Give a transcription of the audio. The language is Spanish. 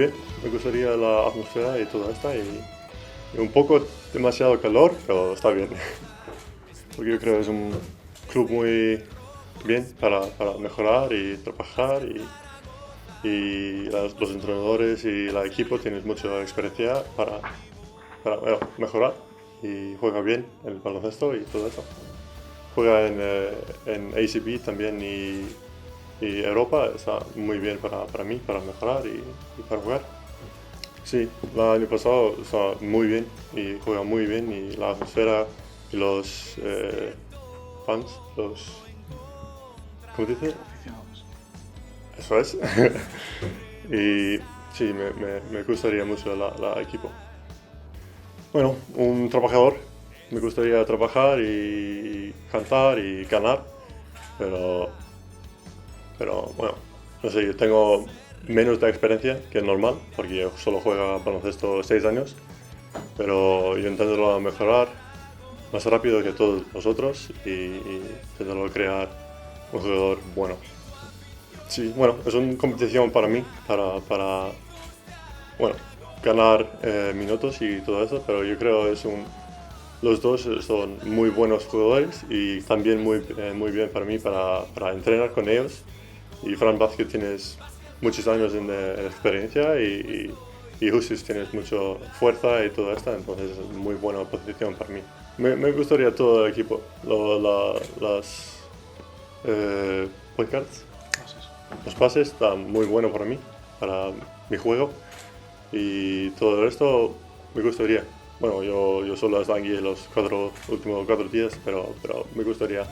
bien, me gustaría la atmósfera y todo esto y un poco demasiado calor, pero está bien. Porque yo creo que es un club muy bien para mejorar y trabajar y los entrenadores y el equipo tienen mucha experiencia para mejorar y juega bien el baloncesto y todo eso. Juega en ACB también y Europa está muy bien para mí, para mejorar y para jugar. Sí, el año pasado está muy bien y juega muy bien y la atmósfera y los fans, ¿cómo dice? Aficionados. Eso es. Y sí, me gustaría mucho la equipo. Bueno, un trabajador. Me gustaría trabajar y cantar y ganar, pero, pero bueno, no sé, yo tengo menos de experiencia que normal, porque yo solo juego baloncesto 6 años, pero yo intento mejorar más rápido que todos los otros y intento crear un jugador bueno. Sí, bueno, es una competición para mí, bueno, ganar minutos y todo eso, pero yo creo que los dos son muy buenos jugadores y también muy bien para mí para entrenar con ellos. Y Fran Vázquez tienes muchos años de experiencia y Justus tienes mucha fuerza y todo esto, entonces es muy buena posición para mí. Me gustaría todo el equipo, las point guards, Pases. los pases están muy buenos para mí, para mi juego y todo el resto me gustaría. Bueno, yo solo estoy aquí los últimos 4 días, pero me gustaría.